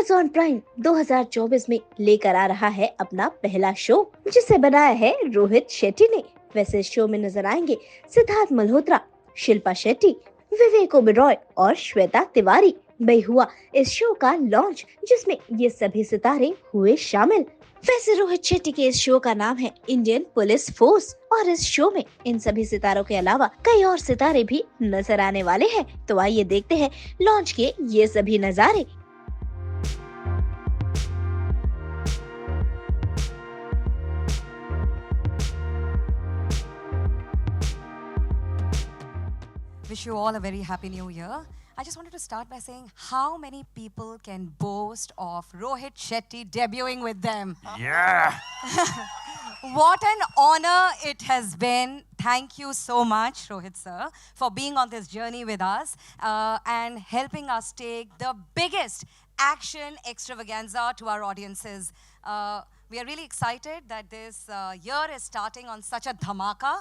Amazon Prime 2024 में लेकर आ रहा है अपना पहला शो, जिसे बनाया है रोहित शेट्टी ने। वैसे इस शो में नजर आएंगे सिद्धार्थ मल्होत्रा, शिल्पा शेट्टी, विवेक ओबेरॉय और श्वेता तिवारी। भाई हुआ इस शो का लॉन्च, जिसमें ये सभी सितारे हुए शामिल। वैसे रोहित शेट्टी के इस शो का नाम है इंडियन पुलिस फोर्स, और इस शो में इन सभी सितारों के अलावा कई और सितारे भी नजर आने वाले हैं। तो आइए देखते हैं लॉन्च के ये सभी नजारे। Wish you all a very happy new year. I just wanted to start by saying how many people can boast of Rohit Shetty debuting with them? Yeah! What an honor it has been. Thank you so much, Rohit sir, for being on this journey with us and helping us take the biggest action extravaganza to our audiences. We are really excited that this year is starting on such a dhamaka,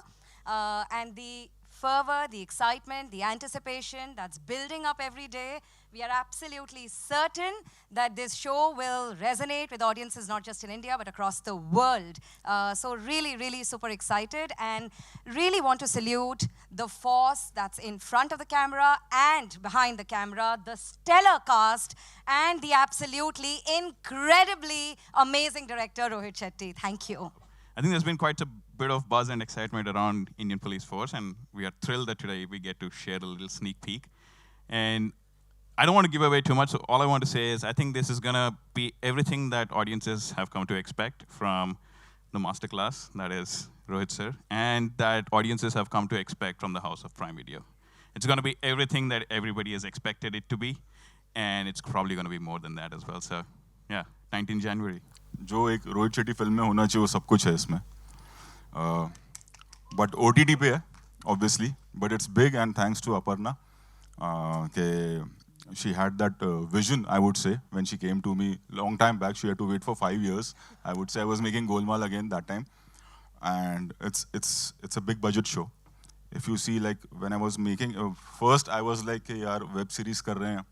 and the fervor, the excitement, the anticipation that's building up every day. We are absolutely certain that this show will resonate with audiences not just in India but across the world. So really super excited, and really want to salute the force that's in front of the camera and behind the camera, the stellar cast and the absolutely incredibly amazing director Rohit Shetty. Thank you. I think there's been quite a bit of buzz and excitement around Indian Police Force, and we are thrilled that today we get to share a little sneak peek. And I don't want to give away too much, so all I want to say is I think this is going to be everything that audiences have come to expect from the masterclass, that is Rohit sir, and that audiences have come to expect from the House of Prime Video. It's going to be everything that everybody has expected it to be, and it's probably going to be more than that as well. So, yeah, 19 January. जो एक Rohit Shetty film में होना चाहिए वो सब कुछ है इसमें, बट OTT पे है obviously, but it's big, and thanks to Aparna कि she had that vision, I would say, when she came to me long time back. She had to wait for 5 years. I would say I was making Golmaal again that time, and it's a big budget show. If you see, like when I was making first, I was like कि यार web series कर रहे हैं,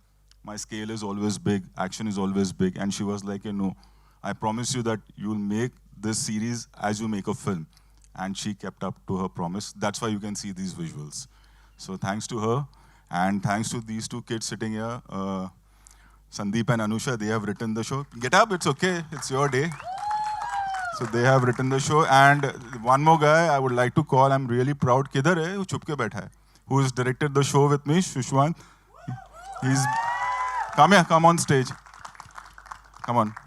my scale is always big, action is always big, and she was like, you know, I promise you that you'll make this series as you make a film. And she kept up to her promise. That's why you can see these visuals. So thanks to her, and thanks to these two kids sitting here, Sandeep and Anusha, they have written the show. Get up, it's okay, it's your day. So they have written the show, and one more guy I would like to call, I'm really proud, किधर है, वो छुप के बैठा है, who has directed the show with me, Shushwant. He's, come here, come on stage. Come on.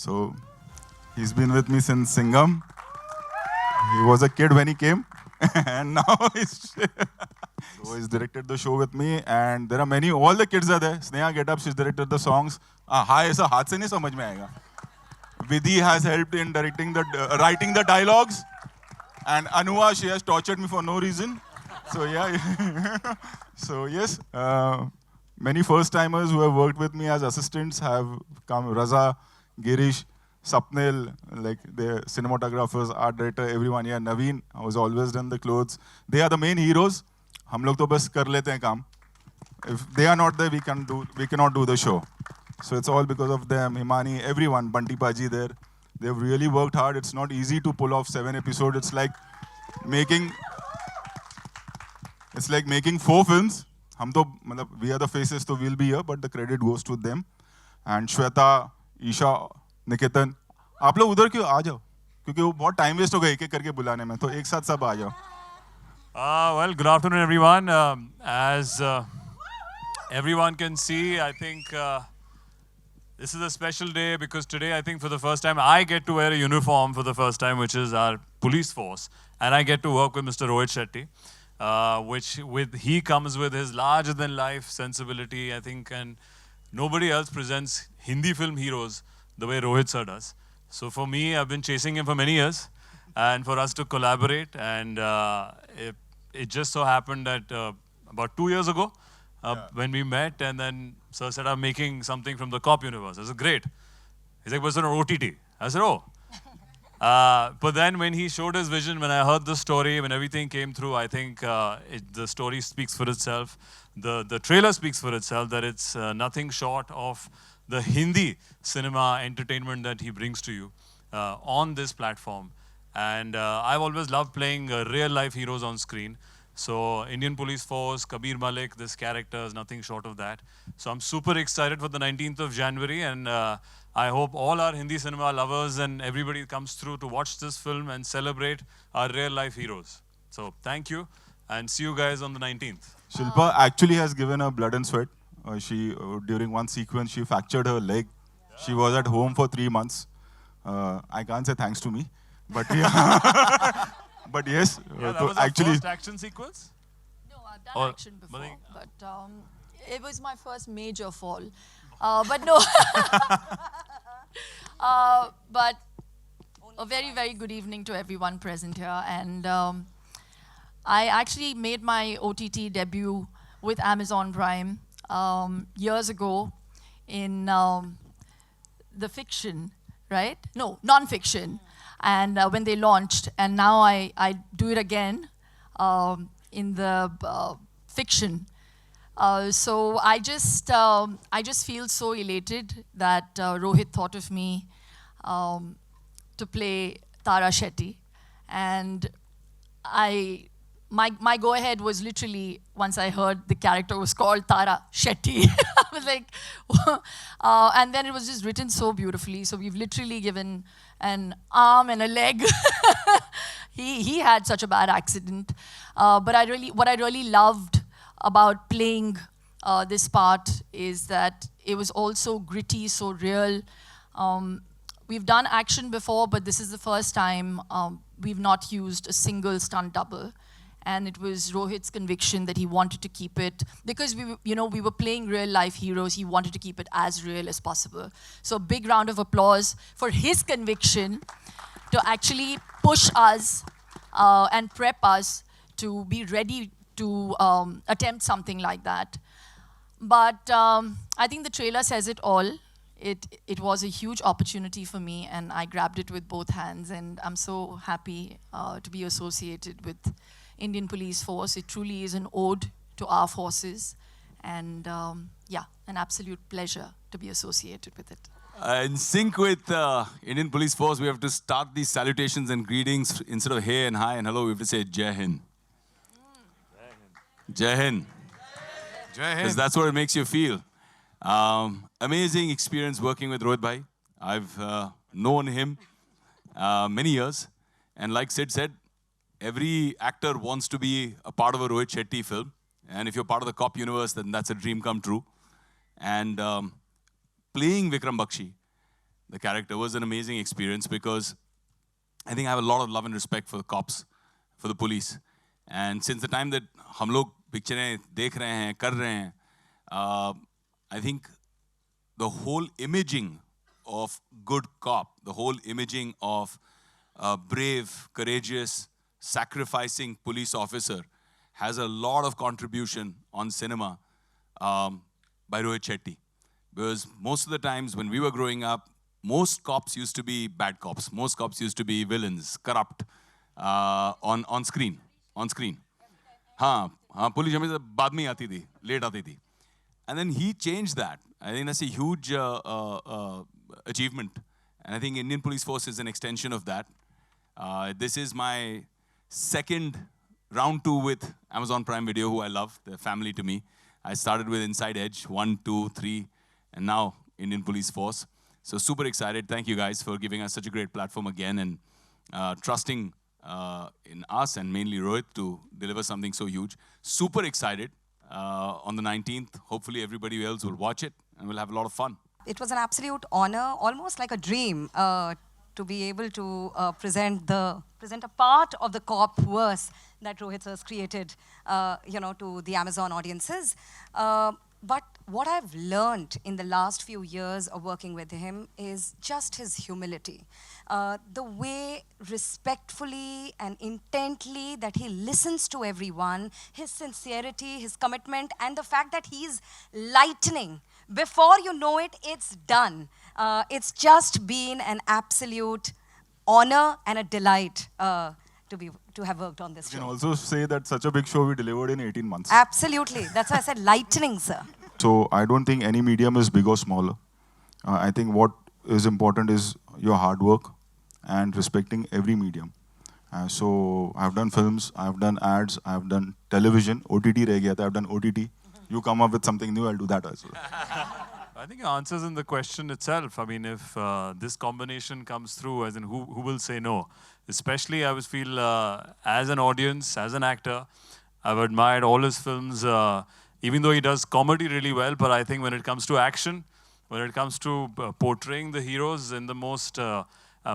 So, he's been with me since Singham. He was a kid when he came, and now so he's directed the show with me, and there are many, all the kids are there. Sneha Get Up, she's directed the songs. Hi, ऐसा हाथ से नहीं समझ में आएगा. Vidhi has helped in directing the, writing the dialogues, and Anua, she has tortured me for no reason. So yeah, so yes, many first-timers who have worked with me as assistants have come. Raza, Girish, Sapnil, like the cinematographers, art director, everyone. Yeah, Naveen has always done the clothes. They are the main heroes. हम लोग तो बस कर लेते हैं काम. If they are not there, we cannot do the show. So it's all because of them. Himani, everyone, Bunty Paji there. They've really worked hard. It's not easy to pull off 7 episodes. It's like making 4 films. हम तो मतलब we are the faces, so we'll be here, but the credit goes to them. And Shweta, Isha, निकेतन, आप लोग उधर क्यों आ जाओ, क्योंकि वो बहुत टाइम वेस्ट हो गया एक एक करके बुलाने में, तो एक साथ सब आ जाओ. Well, good afternoon everyone. As everyone can see, I think this is a special day because today I think for the first time I get to wear a uniform for the first time, which is our police force, and I get to work with Mr. Rohit Shetty, he comes with his larger than life sensibility, I think, and nobody else presents Hindi film heroes the way Rohit sir does. So for me, I've been chasing him for many years, and for us to collaborate, and it just so happened that about 2 years ago, when we met, and then sir said, I'm making something from the cop universe. I said, great. He's like, but it's on OTT. I said, oh. But then when he showed his vision, when I heard the story, when everything came through, I think the story speaks for itself. The trailer speaks for itself, that it's nothing short of the Hindi cinema entertainment that he brings to you on this platform. And I've always loved playing real life heroes on screen. So Indian Police Force, Kabir Malik, this character is nothing short of that. So I'm super excited for the 19th of January, and I hope all our Hindi cinema lovers and everybody comes through to watch this film and celebrate our real life heroes. So thank you, and see you guys on the 19th. Shilpa actually has given her blood and sweat. She during one sequence, she fractured her leg. Yeah. She was at home for 3 months. I can't say thanks to me, but yeah. But yes, Yeah, that so was our actually, first action sequence? No, I've Or- done action before, Malik- but it was my first major fall. But no. But a very, very good evening to everyone present here. And I actually made my OTT debut with Amazon Prime years ago in the fiction, right? No, non-fiction. And when they launched, and now I do it again in the fiction. So I just feel so elated that Rohit thought of me to play Tara Shetty, and my go-ahead was literally once I heard the character was called Tara Shetty. I was like, and then it was just written so beautifully. So we've literally given an arm and a leg. He had such a bad accident, but what I really loved about playing this part is that it was also gritty, so real. We've done action before, but this is the first time we've not used a single stunt double. And it was Rohit's conviction that he wanted to keep it, because we were playing real life heroes, he wanted to keep it as real as possible. So big round of applause for his conviction to actually push us and prep us to be ready to attempt something like that. But I think the trailer says it all. It was a huge opportunity for me, and I grabbed it with both hands, and I'm so happy to be associated with Indian Police Force. It truly is an ode to our forces, and yeah, an absolute pleasure to be associated with it. In sync with Indian Police Force, we have to start these salutations and greetings. Instead of hey and hi and hello, we have to say Jai Hind. Jai Hind. Jai Because that's what it makes you feel. Amazing experience working with Rohit Bhai. I've known him many years. And like Sid said, every actor wants to be a part of a Rohit Shetty film. And if you're part of the cop universe, then that's a dream come true. And playing Vikram Bakshi, the character, was an amazing experience, because I think I have a lot of love and respect for the cops, for the police. And since the time that हम लोग पिक्चरें देख रहे हैं, कर रहे हैं, I think the whole imaging of good cop, the whole imaging of brave, courageous, sacrificing police officer has a lot of contribution on cinema by Rohit Shetty. Because most of the times when we were growing up, most cops used to be bad cops. Most cops used to be villains, corrupt, on screen. हाँ, police हमेशा बाद में आती थी, late आती थी. And then he changed that. I think that's a huge achievement. And I think Indian Police Force is an extension of that. This is my second round 2 with Amazon Prime Video, who I love. They're family to me. I started with Inside Edge, 1, 2, 3, and now Indian Police Force. So super excited. Thank you guys for giving us such a great platform again, and trusting in us and mainly Rohit to deliver something so huge. Super excited. On the 19th, hopefully everybody else will watch it and we'll have a lot of fun. It was an absolute honor, almost like a dream, to be able to present a part of the cop verse that Rohit has created, to the Amazon audiences. But what I've learned in the last few years of working with him is just his humility. The way respectfully and intently that he listens to everyone, his sincerity, his commitment, and the fact that he's lightning. Before you know it, it's done. It's just been an absolute honor and a delight to have worked on this You can show. also say that such a big show we delivered in 18 months. Absolutely. That's why I said lightning, sir. So I don't think any medium is big or smaller. I think what is important is your hard work and respecting every medium. So I've done films, I've done ads, I've done television, OTT reh gaya tha, I've done OTT. You come up with something new, I'll do that as well. I think it answers in the question itself. I mean, if this combination comes through, as in who will say no? Especially, I would feel as an audience, as an actor, I've admired all his films, even though he does comedy really well, but I think when it comes to action, when it comes to portraying the heroes in the most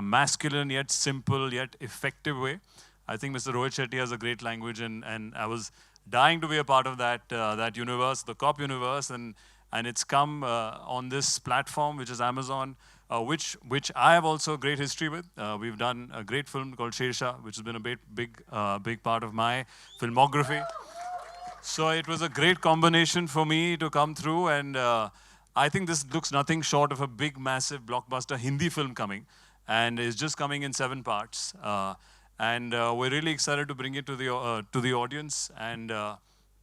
masculine yet simple yet effective way, I think Mr. Rohit Shetty has a great language, and I was dying to be a part of that universe, the cop universe, and it's come on this platform, which is Amazon, which I have also a great history with. We've done a great film called Shersha, which has been a big part of my filmography. So it was a great combination for me to come through, and I think this looks nothing short of a big, massive blockbuster Hindi film coming, and it's just coming in 7 parts. And we're really excited to bring it to the audience, and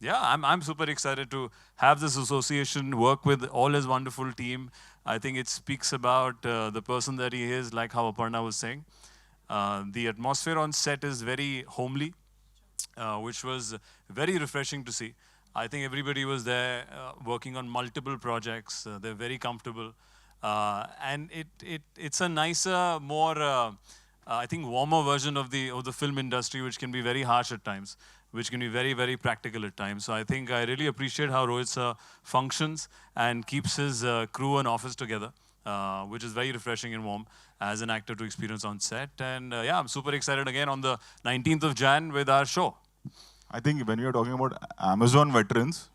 yeah, I'm super excited to have this association, work with all his wonderful team. I think it speaks about the person that he is, like how Aparna was saying. The atmosphere on set is very homely, which was very refreshing to see. I think everybody was there working on multiple projects. They're very comfortable. And it's a nicer, more, I think, warmer version of the film industry, which can be very harsh at times, which can be very, very practical at times. So I think I really appreciate how Rohit functions and keeps his crew and office together, which is very refreshing and warm as an actor to experience on set. And yeah, I'm super excited again on the 19th of Jan with our show. I think when you're talking about Amazon veterans,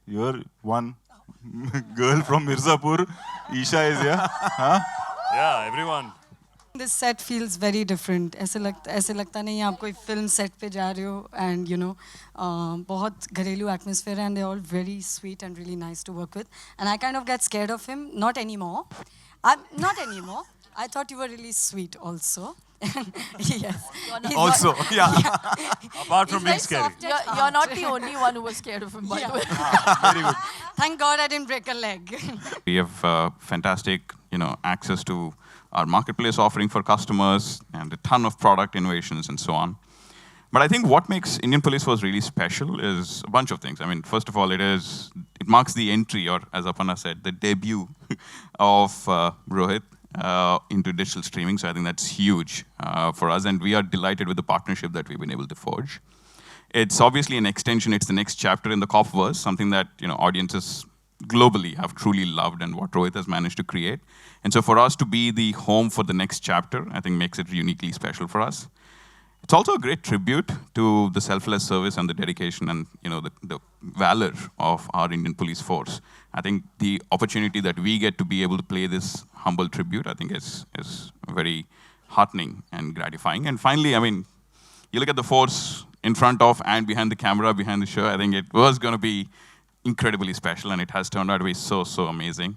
you're one girl from Mirzapur, Isha is here. Huh? Yeah, everyone. This set feels very different. ऐसे लगता नहीं आप कोई film set पे जा रहे हो, and you know बहुत घरेलू atmosphere, and they're all very sweet and really nice to work with. And I kind of get scared of him. Not anymore. Not anymore. I thought you were really sweet also. Yes. Also, yeah. Apart from being scary. You're not the only one who was scared of him, by the way. Very good. Thank God I didn't break a leg. We have fantastic, access to our marketplace offering for customers and a ton of product innovations and so on. But I think what makes Indian Police Force really special is a bunch of things. I mean, first of all, it marks the entry, or as Aparna said, the debut of Rohit into digital streaming. So I think that's huge for us, and we are delighted with the partnership that we've been able to forge. It's obviously an extension. It's the next chapter in the copverse, something that audiences globally have truly loved, and what Rohit has managed to create. And so for us to be the home for the next chapter, I think makes it uniquely special for us. It's also a great tribute to the selfless service and the dedication and the valor of our Indian Police Force. I think the opportunity that we get to be able to play this humble tribute, I think is very heartening and gratifying. And finally, I mean, you look at the force in front of and behind the camera, behind the show, I think it was going to be incredibly special, and it has turned out to be so amazing.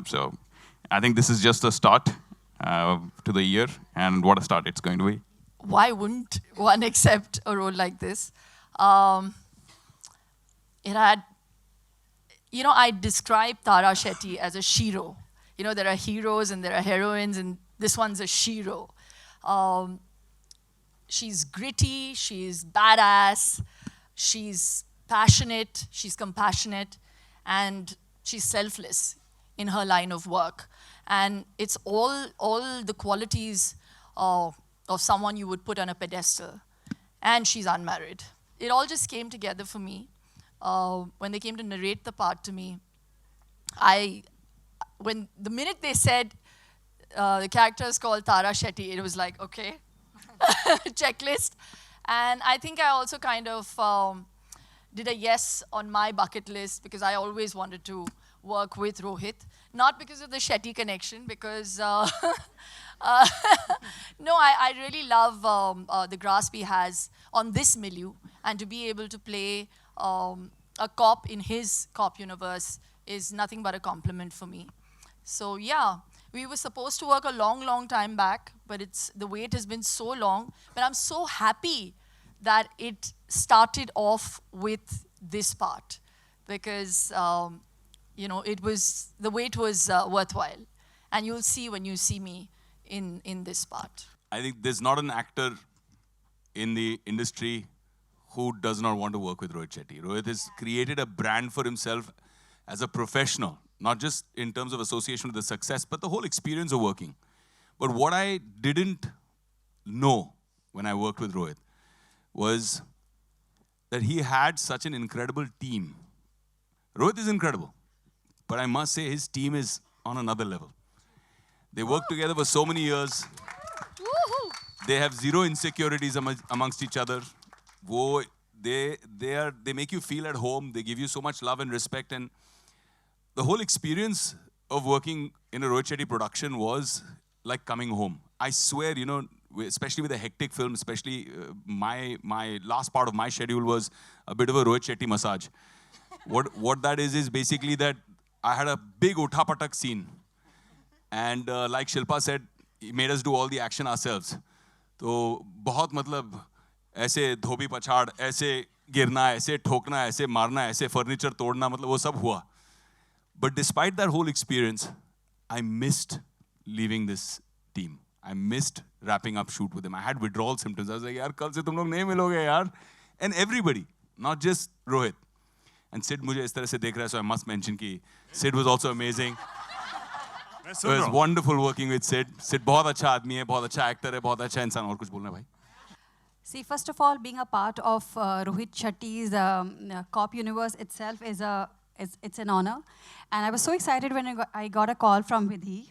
So I think this is just a start to the year, and what a start it's going to be. Why wouldn't one accept a role like this? It had, I describe Tara Shetty as a shiro. There are heroes and there are heroines, and this one's a shiro. She's gritty, she's badass, she's passionate, she's compassionate, and she's selfless in her line of work. And it's all the qualities of someone you would put on a pedestal. And she's unmarried. It all just came together for me. When they came to narrate the part to me, when the minute they said the character is called Tara Shetty, it was like, okay, checklist. And I think I also kind of did a yes on my bucket list, because I always wanted to work with Rohit. Not because of the Shetty connection, because no, I really love the grasp he has on this milieu, and to be able to play a cop in his cop universe is nothing but a compliment for me. So yeah, We were supposed to work a long, long time back, but the wait has been so long. But I'm so happy that it started off with this part because, you know, the wait was worthwhile. And you'll see when you see me in this part. I think there's not an actor in the industry who does not want to work with Rohit Shetty. Rohit has created a brand for himself as a professional, not just in terms of association with the success, but the whole experience of working. But what I didn't know when I worked with Rohit was that he had such an incredible team. Rohit is incredible, but I must say his team is on another level. They work together for so many years. They have zero insecurities amongst each other. They make you feel at home. They give you so much love and respect. And the whole experience of working in a Rohit Shetty production was like coming home. I swear, you know, especially with a hectic film, especially my last part of my schedule was a bit of a Rohit Shetty massage. What that is basically that I had a big utha-patak scene. And like Shilpa said, he made us do all the action ourselves. तो बहुत मतलब ऐसे धोबी पछाड़, ऐसे गिरना, ऐसे ठोकना, ऐसे मारना, ऐसे फर्नीचर तोड़ना, मतलब वो सब हुआ. But despite that whole experience, I missed leaving this team. I missed wrapping up shoot with them. I had withdrawal symptoms. I was like, यार कल से तुम लोग नहीं मिलोगे यार. And everybody, not just Rohit. And Sid मुझे इस तरह से देख रहा है, so I must mention कि Sid was also amazing. It was wonderful working with Sid. Sid बहुत अच्छा आदमी है, बहुत अच्छा actor है, बहुत अच्छा इंसान. और कुछ बोलना भाई? See, first of all, being a part of Rohit Shetty's cop universe itself it's an honor. And I was so excited when I got a call from Vidhi.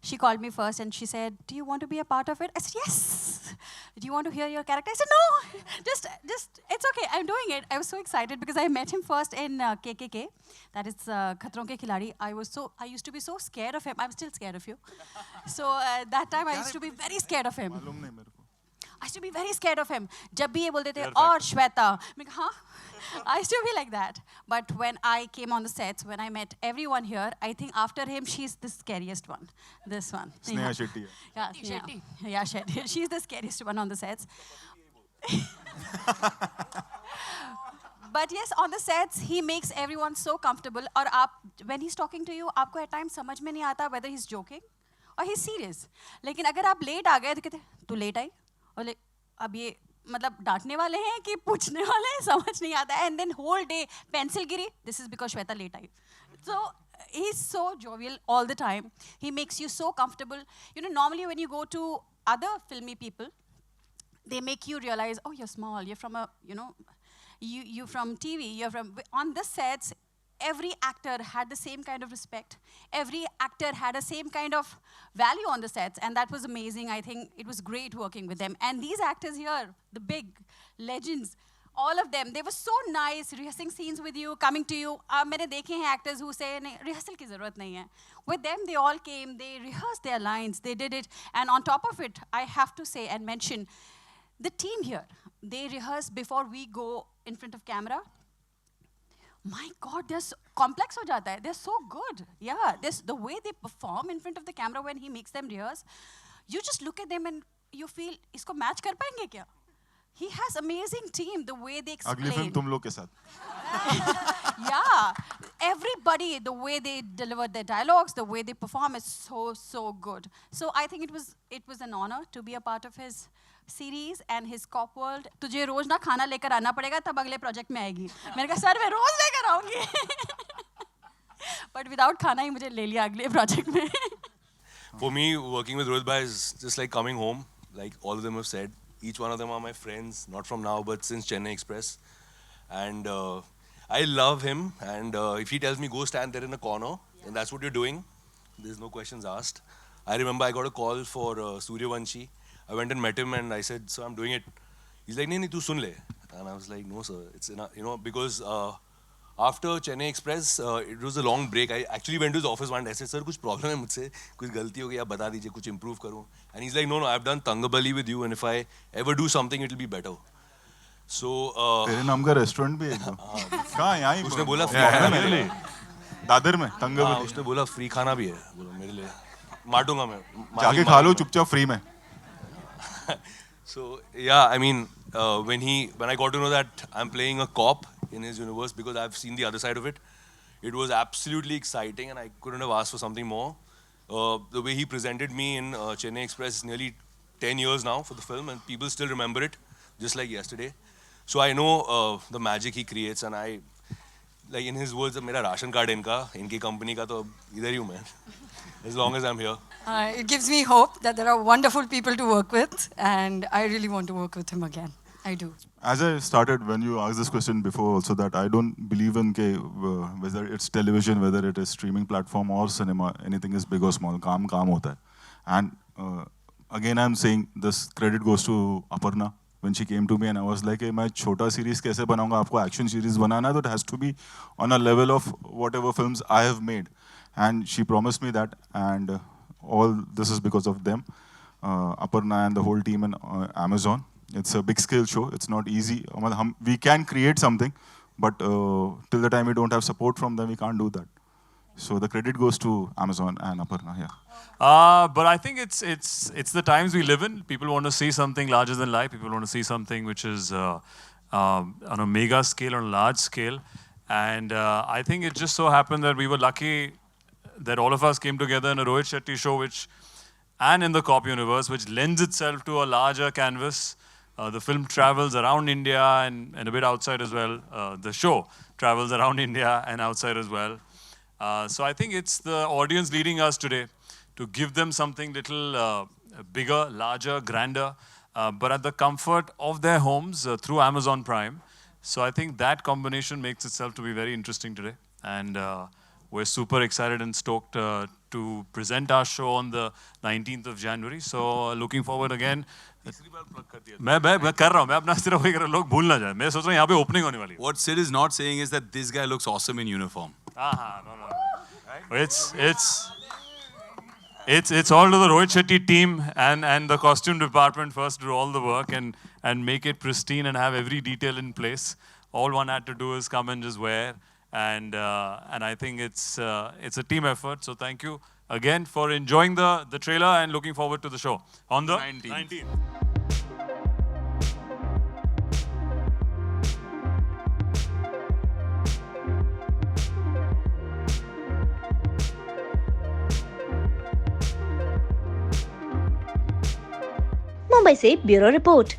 She called me first and she said, "Do you want to be a part of it?" I said, "Yes." "Do you want to hear your character?" I said, "No, just, it's okay, I'm doing it." I was so excited because I met him first in KKK, that is Khatron Ke Khiladi. I used to be so scared of him. I'm still scared of you. So that time I used to be very scared of him. I used to be very scared of him. जब भी ये बोलते थे, "और श्वेता," मैं कहा, "हाँ." I used to be like that. But when I came on the sets, when I met everyone here, I think after him, she's the scariest one. This one. Sneha Shetty. Yeah, Shetty. Yeah, Shetty. She's the scariest one on the sets. But yes, on the sets, he makes everyone so comfortable. और when he's talking to you, आपको at times समझ में नहीं आता whether he's joking or he's serious. लेकिन अगर आप late आ गए तो कहते, "तू late आई?" और अब ये मतलब डांटने वाले हैं कि पूछने वाले हैं, समझ नहीं आता है. And then whole day pencil Giri, this is because Shweta late I. So he's so jovial all the time. He makes you so comfortable. You know, normally when you go to other filmy people, they make you realize, oh, you're small, you're from a, you know, you're from TV, you're from, on the sets, every actor had the same kind of respect. Every actor had the same kind of value on the sets, and that was amazing. I think it was great working with them. And these actors here, the big legends, all of them, they were so nice, rehearsing scenes with you, coming to you. मैंने देखे हैं actors who say, नहीं, rehearsal की ज़रूरत नहीं है. With them, they all came, they rehearsed their lines, they did it. And on top of it, I have to say and mention, the team here, they rehearse before we go in front of camera. My God, they're so complex हो जाता है. They're so good. Yeah, the way they perform in front of the camera when he makes them rehearse, you just look at them and you feel, इसको match कर पाएंगे क्या? He has amazing team, the way they explain. अगली film तुम लोग के साथ. Yeah, everybody, the way they deliver their dialogues, the way they perform is so good. So I think it was an honor to be a part of his series and his cop world. तुझे रोज ना खाना लेकर आना पड़ेगा तब अगले project में आएगी. मैंने कहा सर मैं रोज लेकर आऊंगी. But without खाना ही मुझे ले लिया अगले प्रोजेक्ट में. For me, working with Rohit Bhai is just like coming home. Like all of them have said, each one of them are my friends, not from now, but since Chennai Express. And I love him. And if he tells me go stand there in a corner, and that's what you're doing, there's no questions asked. I remember I got a call for Suryavanshi. I went and met him and I said, "Sir, I'm doing it." He's like, "Nee, tu sun le." And I was like, "No, sir, it's enough," you know, because after Chennai Express, it was a long break. I actually went to his office one day. I said, "Sir, कुछ problem है मुझसे, कुछ गलती हो गई, आप बता दीजिए, कुछ improve करूँ." And he's like, "No, I've done Tangabali with you, and if I ever do something, it'll be better." So तेरे नाम का रेस्टोरेंट भी है एकदम. कहाँ यहाँ ही? उसने बोला free खाना मेरे लिए. दादर में तंगबली. उसने बोला free खाना भी है, बोला मेरे लिए. मारूंगा मैं. जाके खा लो चुपचाप फ्री में. So yeah, I mean, when I got to know that I'm playing a cop in his universe, because I've seen the other side of it, it was absolutely exciting, and I couldn't have asked for something more. The way he presented me in Chennai Express is nearly 10 years now for the film, and people still remember it, just like yesterday. So I know the magic he creates, and I, like in his words, मेरा ration card इनकी company का तो इधर ही हूँ मैं, as long as I'm here. It gives me hope that there are wonderful people to work with, and I really want to work with him again. I do. As I started, when you asked this question before also, that I don't believe in whether it's television, whether it is streaming platform or cinema, anything is big or small, काम होता है. And again I'm saying this credit goes to Aparna. When she came to me and I was like, hey, मैं छोटा series कैसे बनाऊंगा, आपको action series बनाना है, तो it has to be on a level of whatever films I have made. And she promised me that, and all this is because of them, Aparna and the whole team in Amazon. It's a big scale show. It's not easy. We can create something, but till the time we don't have support from them, we can't do that. So the credit goes to Amazon and Aparna. Yeah. But I think it's the times we live in. People want to see something larger than life. People want to see something which is on a mega scale, on a large scale. And I think it just so happened that we were lucky that all of us came together in a Rohit Shetty show, and in the Cop universe, which lends itself to a larger canvas. The film travels around India and a bit outside as well. The show travels around India and outside as well. So I think it's the audience leading us today to give them something little bigger, larger, grander, but at the comfort of their homes through Amazon Prime. So I think that combination makes itself to be very interesting today. And we're super excited and stoked to present our show on the 19th of January. So looking forward again. मैं कर रहा हूँ, मैं अपना सिर्फ वही कर रहा हूँ, लोग भूल ना जाए. मैं सोच रहा हूँ यहाँ पे ओपनिंग होने वाली है. What Sid is not saying is that this guy looks awesome in uniform. No. It's all to the Rohit Shetty team and the costume department first do all the work and make it pristine and have every detail in place. All one had to do is come and just wear, and I think it's a team effort. So thank you again for enjoying the trailer and looking forward to the show on the 19th. Mumbai से bureau report.